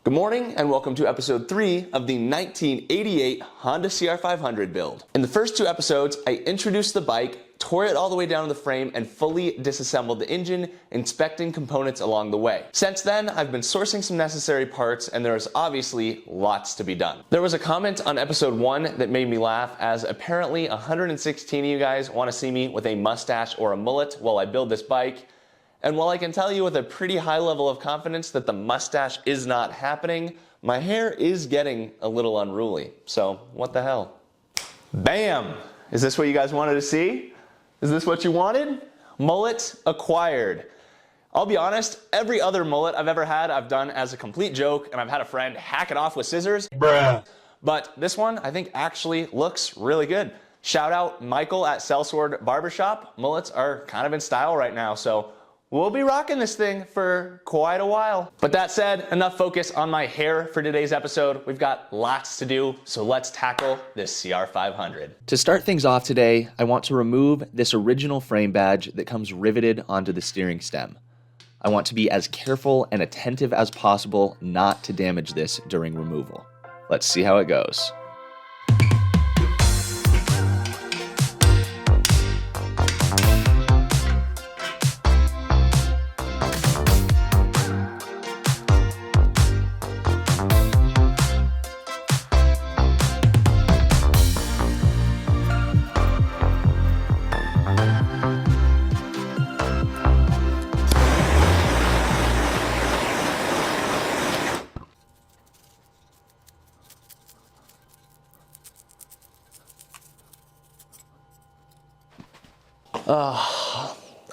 Good morning and welcome to episode 3 of the 1988 Honda CR500 build. In the first 2 episodes, I introduced the bike, tore it all the way down to the frame, and fully disassembled the engine, inspecting components along the way. Since then, I've been sourcing some necessary parts, and there is obviously lots to be done. There was a comment on episode 1 that made me laugh, as apparently 116 of you guys want to see me with a mustache or a mullet while I build this bike. And while I can tell you with a pretty high level of confidence that the mustache is not happening, my hair is getting a little unruly. So what the hell? Bam! Is this what you guys wanted to see? Is this what you wanted? Mullet acquired. I'll be honest, every other mullet I've ever had I've done as a complete joke, and I've had a friend hack it off with scissors. Bruh. But this one I think actually looks really good. Shout out Michael at Sellsword Barbershop. Mullets are kind of in style right now, so we'll be rocking this thing for quite a while. But that said, enough focus on my hair for today's episode. We've got lots to do, so let's tackle this CR500. To start things off today, I want to remove this original frame badge that comes riveted onto the steering stem. I want to be as careful and attentive as possible not to damage this during removal. Let's see how it goes.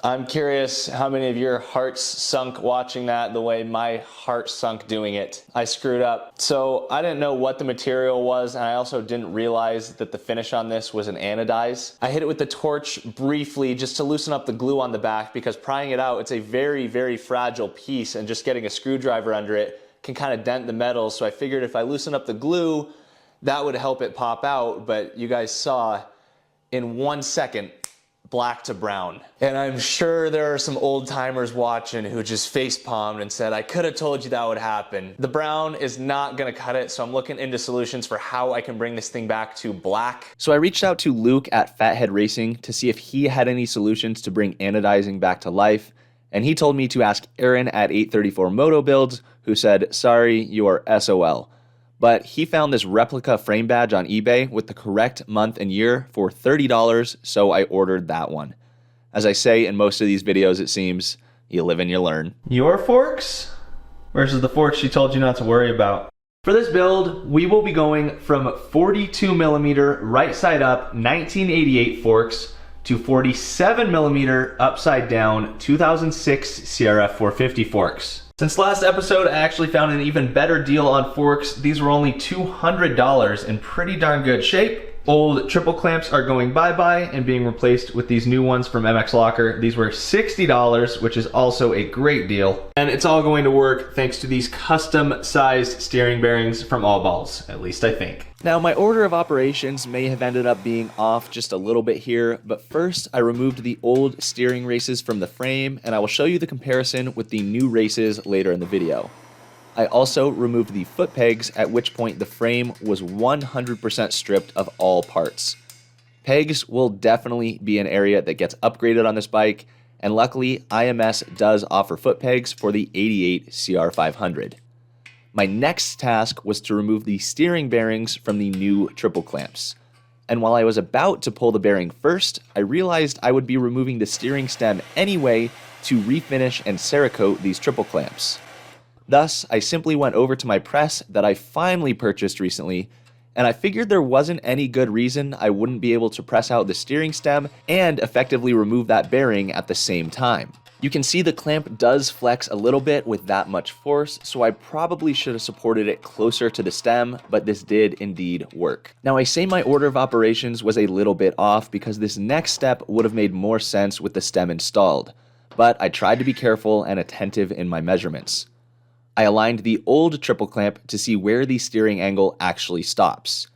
I'm curious how many of your hearts sunk watching that the way my heart sunk doing it. I screwed up. So I didn't know what the material was, and I also didn't realize that the finish on this was an anodize. I hit it with the torch briefly just to loosen up the glue on the back, because prying it out, it's a very, very fragile piece, and just getting a screwdriver under it can kind of dent the metal. So I figured if I loosen up the glue, that would help it pop out. But you guys saw in 1 second, black to brown. And I'm sure there are some old timers watching who just face palmed and said, I could have told you that would happen. The brown is not gonna cut it, so I'm looking into solutions for how I can bring this thing back to black. So I reached out to Luke at Fathead Racing to see if he had any solutions to bring anodizing back to life. And he told me to ask Aaron at 834 Moto Builds, who said, sorry, you are SOL. But he found this replica frame badge on eBay with the correct month and year for $30, so I ordered that one. As I say in most of these videos, it seems, you live and you learn. Your forks versus the forks she told you not to worry about. For this build, we will be going from 42mm right side up 1988 forks to 47mm upside down 2006 CRF450 forks. Since last episode, I actually found an even better deal on forks. These were only $200 in pretty darn good shape. Old triple clamps are going bye-bye and being replaced with these new ones from MX Locker. These were $60, which is also a great deal. And it's all going to work thanks to these custom-sized steering bearings from All Balls, at least I think. Now, my order of operations may have ended up being off just a little bit here, but first I removed the old steering races from the frame, and I will show you the comparison with the new races later in the video. I also removed the foot pegs, at which point the frame was 100% stripped of all parts. Pegs will definitely be an area that gets upgraded on this bike, and luckily IMS does offer foot pegs for the 88 CR500. My next task was to remove the steering bearings from the new triple clamps. And while I was about to pull the bearing first, I realized I would be removing the steering stem anyway to refinish and Cerakote these triple clamps. Thus, I simply went over to my press that I finally purchased recently, and I figured there wasn't any good reason I wouldn't be able to press out the steering stem and effectively remove that bearing at the same time. You can see the clamp does flex a little bit with that much force, so I probably should have supported it closer to the stem, but this did indeed work. Now, I say my order of operations was a little bit off because this next step would have made more sense with the stem installed, but I tried to be careful and attentive in my measurements. I aligned the old triple clamp to see where the steering angle actually stops.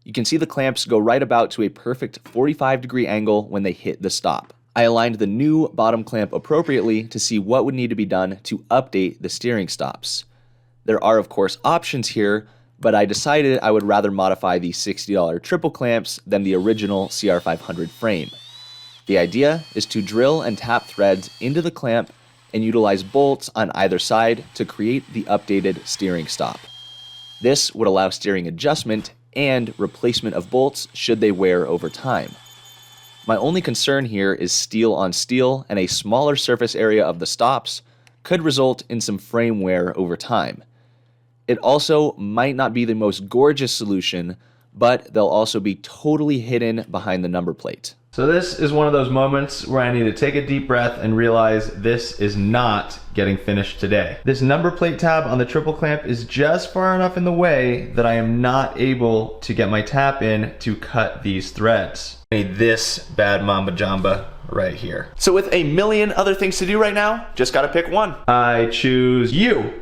You can see the clamps go right about to a perfect 45-degree angle when they hit the stop. I aligned the new bottom clamp appropriately to see what would need to be done to update the steering stops. There are, of course, options here, but I decided I would rather modify the $60 triple clamps than the original CR500 frame. The idea is to drill and tap threads into the clamp and utilize bolts on either side to create the updated steering stop. This would allow steering adjustment and replacement of bolts should they wear over time. My only concern here is steel on steel, and a smaller surface area of the stops could result in some frame wear over time. It also might not be the most gorgeous solution, but they'll also be totally hidden behind the number plate. So this is one of those moments where I need to take a deep breath and realize this is not getting finished today. This number plate tab on the triple clamp is just far enough in the way that I am not able to get my tap in to cut these threads. I need this bad mamba jamba right here. So with a million other things to do right now, just gotta pick one. I choose you.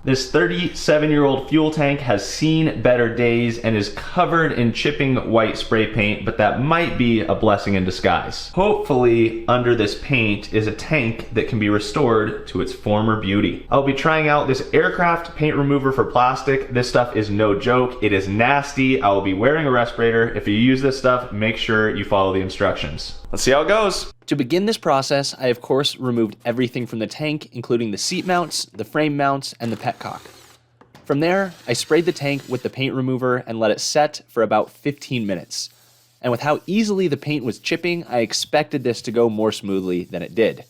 This 37-year-old fuel tank has seen better days and is covered in chipping white spray paint, but that might be a blessing in disguise. Hopefully, under this paint is a tank that can be restored to its former beauty. I'll be trying out this aircraft paint remover for plastic. This stuff is no joke. It is nasty. I will be wearing a respirator. If you use this stuff, make sure you follow the instructions. Let's see how it goes. To begin this process, I of course removed everything from the tank, including the seat mounts, the frame mounts, and the petcock. From there, I sprayed the tank with the paint remover and let it set for about 15 minutes. And with how easily the paint was chipping, I expected this to go more smoothly than it did.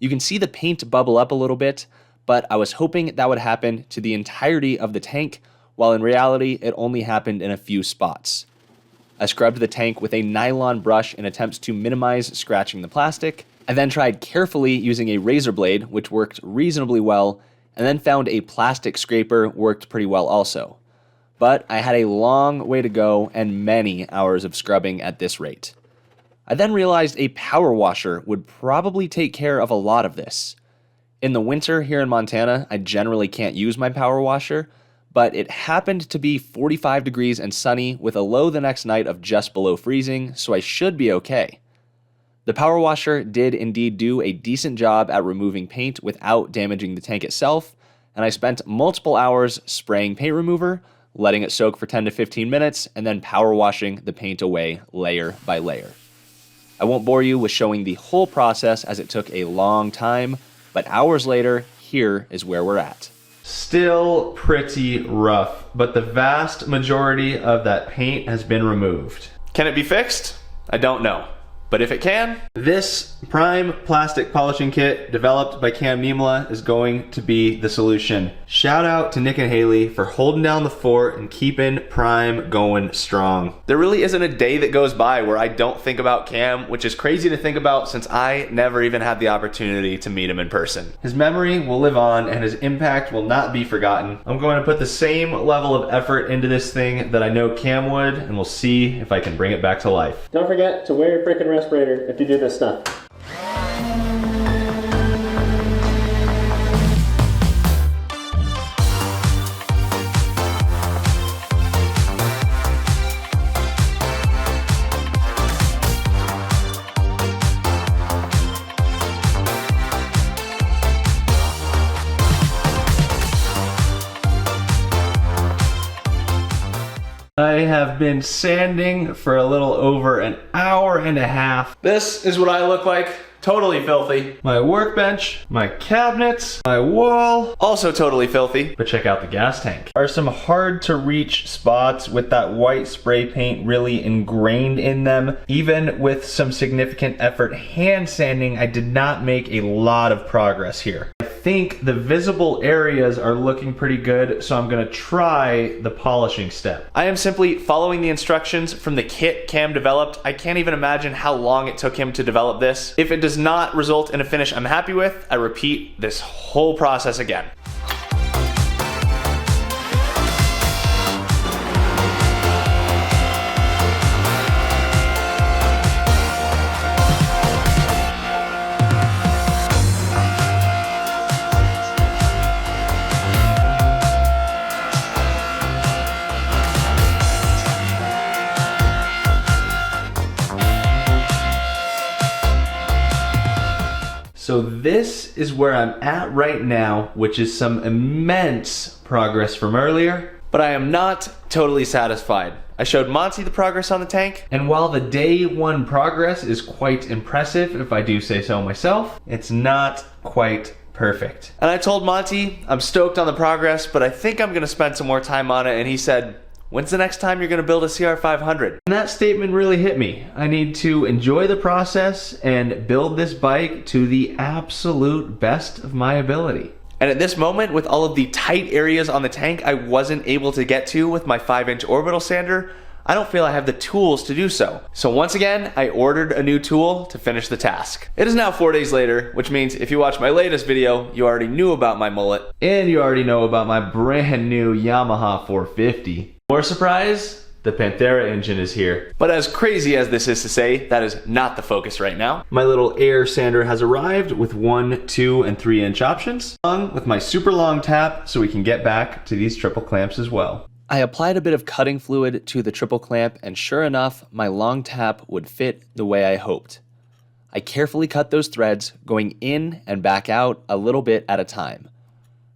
You can see the paint bubble up a little bit, but I was hoping that would happen to the entirety of the tank, while in reality, it only happened in a few spots. I scrubbed the tank with a nylon brush in attempts to minimize scratching the plastic. I then tried carefully using a razor blade, which worked reasonably well, and then found a plastic scraper worked pretty well also. But I had a long way to go and many hours of scrubbing at this rate. I then realized a power washer would probably take care of a lot of this. In the winter here in Montana, I generally can't use my power washer, but it happened to be 45 degrees and sunny with a low the next night of just below freezing, so I should be okay. The power washer did indeed do a decent job at removing paint without damaging the tank itself, and I spent multiple hours spraying paint remover, letting it soak for 10 to 15 minutes, and then power washing the paint away layer by layer. I won't bore you with showing the whole process as it took a long time, but hours later, here is where we're at. Still pretty rough, but the vast majority of that paint has been removed. Can it be fixed? I don't know. But if it can, this prime plastic polishing kit developed by Cam Niemela is going to be the solution. Shout out to Nick and Haley for holding down the fort and keeping Prime going strong. There really isn't a day that goes by where I don't think about Cam, which is crazy to think about since I never even had the opportunity to meet him in person. His memory will live on and his impact will not be forgotten. I'm going to put the same level of effort into this thing that I know Cam would, and we'll see if I can bring it back to life. Don't forget to wear your freaking respirator if you do this stuff. I have been sanding for a little over an hour and a half. This is what I look like. Totally filthy. My workbench, my cabinets, my wall, also totally filthy. But check out the gas tank. Are some hard to reach spots with that white spray paint really ingrained in them. Even with some significant effort hand sanding, I did not make a lot of progress here. I think the visible areas are looking pretty good, so I'm gonna try the polishing step. I am simply following the instructions from the kit Cam developed. I can't even imagine how long it took him to develop this. If it does not result in a finish I'm happy with, I repeat this whole process again. So So this is where I'm at right now, which is some immense progress from earlier, but I am not totally satisfied. I showed Monty the progress on the tank, and while the day one progress is quite impressive, if I do say so myself, it's not quite perfect. And I told Monty I'm stoked on the progress, but I think I'm gonna spend some more time on it, and he said, when's the next time you're gonna build a CR500? And that statement really hit me. I need to enjoy the process and build this bike to the absolute best of my ability. And at this moment, with all of the tight areas on the tank I wasn't able to get to with my 5-inch orbital sander, I don't feel I have the tools to do so. So once again, I ordered a new tool to finish the task. It is now 4 days later, which means if you watched my latest video, you already knew about my mullet, and you already know about my brand new Yamaha 450. More surprise, the Panthera engine is here. But as crazy as this is to say, that is not the focus right now. My little air sander has arrived with 1, 2, and 3-inch options, along with my super long tap so we can get back to these triple clamps as well. I applied a bit of cutting fluid to the triple clamp, and sure enough, my long tap would fit the way I hoped. I carefully cut those threads, going in and back out a little bit at a time.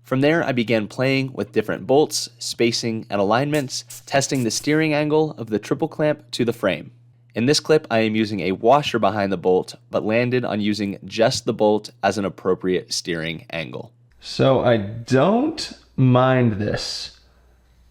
From there, I began playing with different bolts, spacing, and alignments, testing the steering angle of the triple clamp to the frame. In this clip, I am using a washer behind the bolt, but landed on using just the bolt as an appropriate steering angle. So I don't mind this.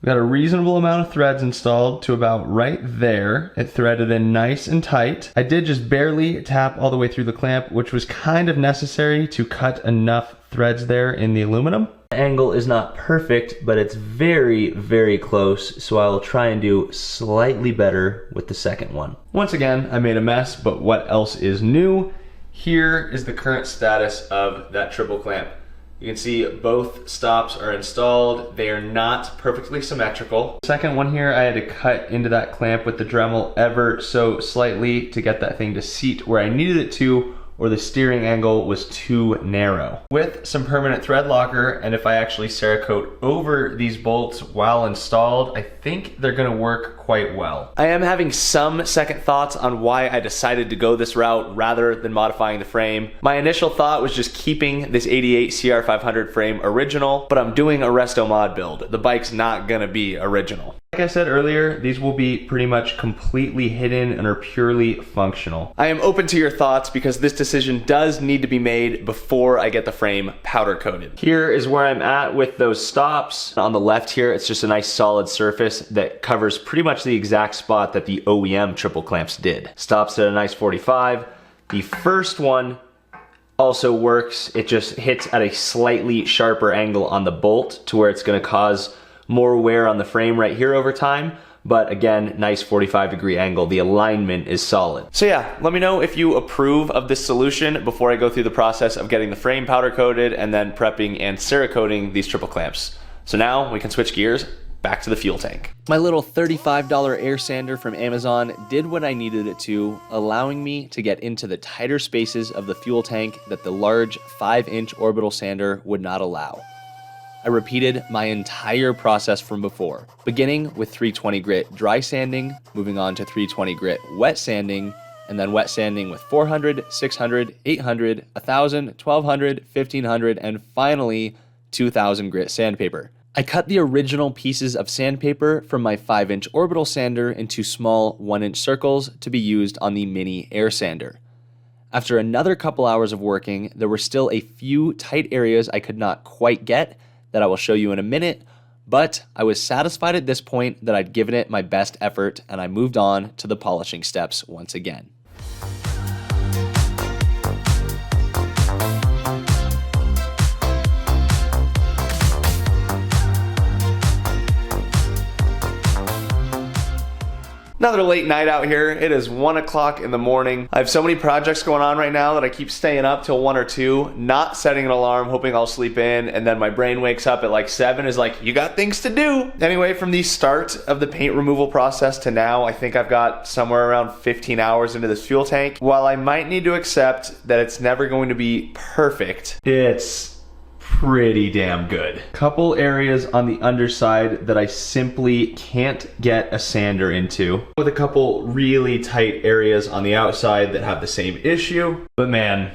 We've got a reasonable amount of threads installed to about right there. It threaded in nice and tight. I did just barely tap all the way through the clamp, which was kind of necessary to cut enough threads there in the aluminum. The angle is not perfect, but it's very, very close, so I'll try and do slightly better with the second one. Once again, I made a mess, but what else is new? Here is the current status of that triple clamp. You can see both stops are installed. They are not perfectly symmetrical. The second one here, I had to cut into that clamp with the Dremel ever so slightly to get that thing to seat where I needed it to, or the steering angle was too narrow. With some permanent thread locker, and if I actually Cerakote over these bolts while installed, I think they're gonna work quite well. I am having some second thoughts on why I decided to go this route rather than modifying the frame. My initial thought was just keeping this 88 CR500 frame original, but I'm doing a resto mod build. The bike's not gonna be original. Like I said earlier, these will be pretty much completely hidden and are purely functional. I am open to your thoughts because this decision does need to be made before I get the frame powder coated. Here is where I'm at with those stops. On the left here, it's just a nice solid surface that covers pretty much the exact spot that the OEM triple clamps did. Stops at a nice 45. The first one also works. It just hits at a slightly sharper angle on the bolt to where it's gonna cause more wear on the frame right here over time, but again, nice 45-degree angle. The alignment is solid. So yeah, let me know if you approve of this solution before I go through the process of getting the frame powder coated and then prepping and Cerakoting these triple clamps. So now we can switch gears back to the fuel tank. My little $35 air sander from Amazon did what I needed it to, allowing me to get into the tighter spaces of the fuel tank that the large 5-inch orbital sander would not allow. I repeated my entire process from before, beginning with 320 grit dry sanding, moving on to 320 grit wet sanding, and then wet sanding with 400, 600, 800, 1000, 1200, 1500, and finally 2000 grit sandpaper. I cut the original pieces of sandpaper from my 5-inch orbital sander into small 1-inch circles to be used on the mini air sander. After another couple hours of working, there were still a few tight areas I could not quite get that I will show you in a minute, but I was satisfied at this point that I'd given it my best effort, and I moved on to the polishing steps once again. Another late night out here. It is 1 o'clock in the morning. I have so many projects going on right now that I keep staying up till 1 or 2, not setting an alarm, hoping I'll sleep in, and then my brain wakes up at like 7, is like, you got things to do. Anyway, from the start of the paint removal process to now, I think I've got somewhere around 15 hours into this fuel tank. While I might need to accept that it's never going to be perfect, it's pretty damn good. Couple areas on the underside that I simply can't get a sander into, with a couple really tight areas on the outside that have the same issue. But man,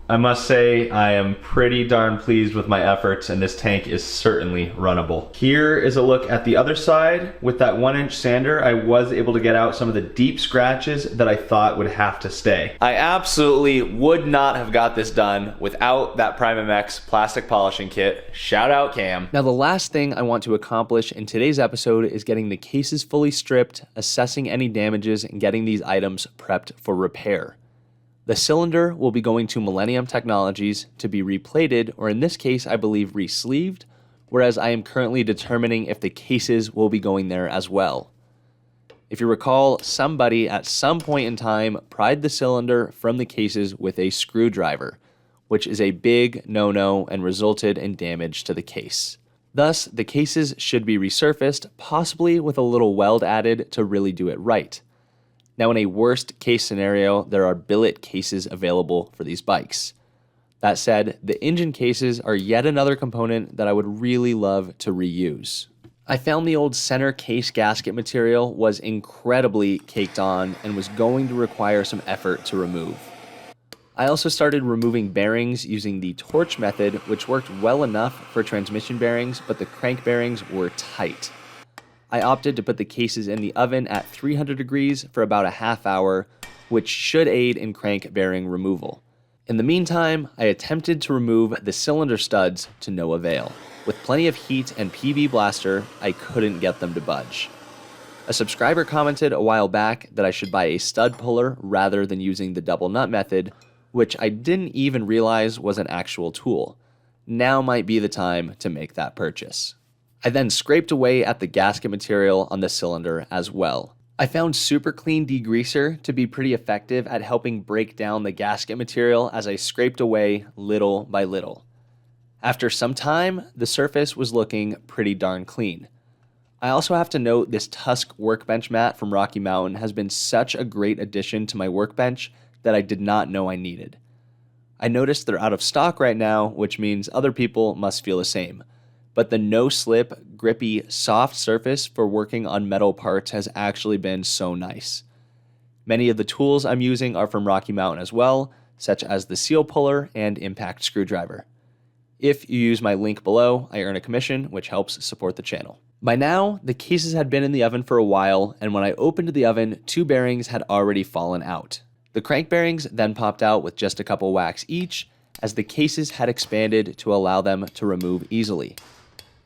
I must say I am pretty darn pleased with my efforts, and this tank is certainly runnable. Here is a look at the other side. With that 1-inch sander, I was able to get out some of the deep scratches that I thought would have to stay. I absolutely would not have got this done without that PrimeMX plastic polishing kit. Shout out Cam. Now the last thing I want to accomplish in today's episode is getting the cases fully stripped, assessing any damages, and getting these items prepped for repair. The cylinder will be going to Millennium Technologies to be replated, or in this case, I believe re-sleeved, whereas I am currently determining if the cases will be going there as well. If you recall, somebody at some point in time pried the cylinder from the cases with a screwdriver, which is a big no-no and resulted in damage to the case. Thus, the cases should be resurfaced, possibly with a little weld added to really do it right. Now, in a worst case scenario, there are billet cases available for these bikes. That said, the engine cases are yet another component that I would really love to reuse. I found the old center case gasket material was incredibly caked on and was going to require some effort to remove. I also started removing bearings using the torch method, which worked well enough for transmission bearings, but the crank bearings were tight. I opted to put the cases in the oven at 300 degrees for about a half hour, which should aid in crank bearing removal. In the meantime, I attempted to remove the cylinder studs to no avail. With plenty of heat and PB blaster, I couldn't get them to budge. A subscriber commented a while back that I should buy a stud puller rather than using the double nut method, which I didn't even realize was an actual tool. Now might be the time to make that purchase. I then scraped away at the gasket material on the cylinder as well. I found Super Clean Degreaser to be pretty effective at helping break down the gasket material as I scraped away little by little. After some time, the surface was looking pretty darn clean. I also have to note this Tusk workbench mat from Rocky Mountain has been such a great addition to my workbench that I did not know I needed. I noticed they're out of stock right now, which means other people must feel the same. But the no-slip, grippy, soft surface for working on metal parts has actually been so nice. Many of the tools I'm using are from Rocky Mountain as well, such as the seal puller and impact screwdriver. If you use my link below, I earn a commission, which helps support the channel. By now, the cases had been in the oven for a while, and when I opened the oven, 2 bearings had already fallen out. The crank bearings then popped out with just a couple whacks each, as the cases had expanded to allow them to remove easily.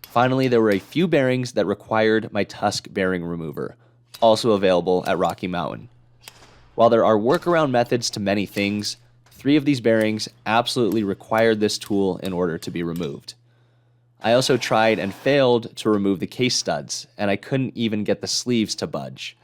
Finally, there were a few bearings that required my Tusk bearing remover, also available at Rocky Mountain. While there are workaround methods to many things, 3 of these bearings absolutely required this tool in order to be removed. I also tried and failed to remove the case studs, and I couldn't even get the sleeves to budge.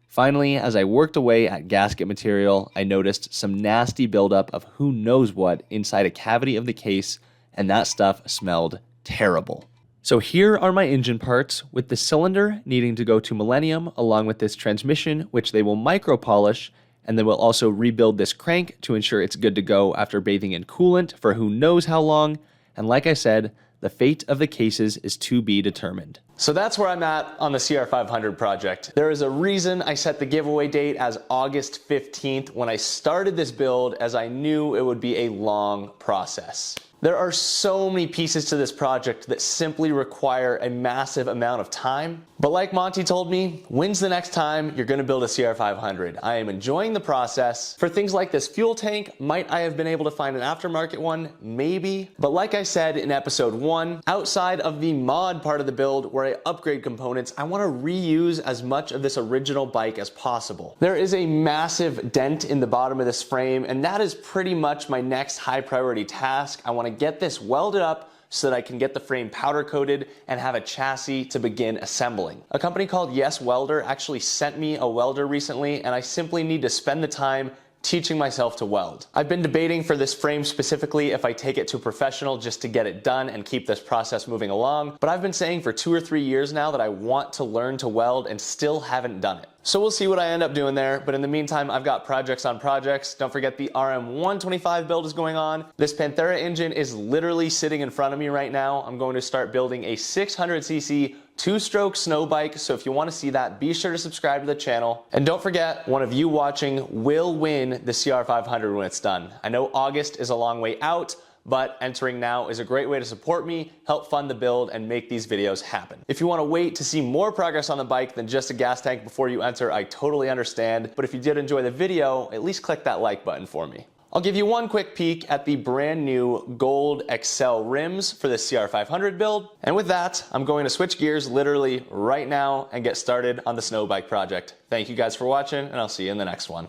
Finally, as I worked away at gasket material, I noticed some nasty buildup of who knows what inside a cavity of the case, and that stuff smelled terrible. So here are my engine parts, with the cylinder needing to go to Millennium along with this transmission, which they will micro polish, and then we'll also rebuild this crank to ensure it's good to go after bathing in coolant for who knows how long. And like I said, the fate of the cases is to be determined. So that's where I'm at on the CR500 project. There is a reason I set the giveaway date as August 15th when I started this build, as I knew it would be a long process. There are so many pieces to this project that simply require a massive amount of time. But like Monty told me, when's the next time you're gonna build a CR500? I am enjoying the process. For things like this fuel tank, might I have been able to find an aftermarket one? Maybe. But like I said in episode 1, outside of the mod part of the build where I upgrade components, I wanna reuse as much of this original bike as possible. There is a massive dent in the bottom of this frame, and that is pretty much my next high priority task. I wanna get this welded up so that I can get the frame powder coated and have a chassis to begin assembling. A company called Yes Welder actually sent me a welder recently, and I simply need to spend the time teaching myself to weld. I've been debating for this frame specifically if I take it to a professional just to get it done and keep this process moving along, but I've been saying for 2 or 3 years now that I want to learn to weld and still haven't done it. So we'll see what I end up doing there, but in the meantime, I've got projects on projects. Don't forget the RM125 build is going on. This Panthera engine is literally sitting in front of me right now. I'm going to start building a 600cc two-stroke snow bike, so if you want to see that, be sure to subscribe to the channel. And don't forget, one of you watching will win the CR500 when it's done. I know August is a long way out, but entering now is a great way to support me, help fund the build, and make these videos happen. If you want to wait to see more progress on the bike than just a gas tank before you enter, I totally understand, but if you did enjoy the video, at least click that like button for me. I'll give you one quick peek at the brand new gold Excel rims for the CR500 build. And with that, I'm going to switch gears literally right now and get started on the snow bike project. Thank you guys for watching, and I'll see you in the next one.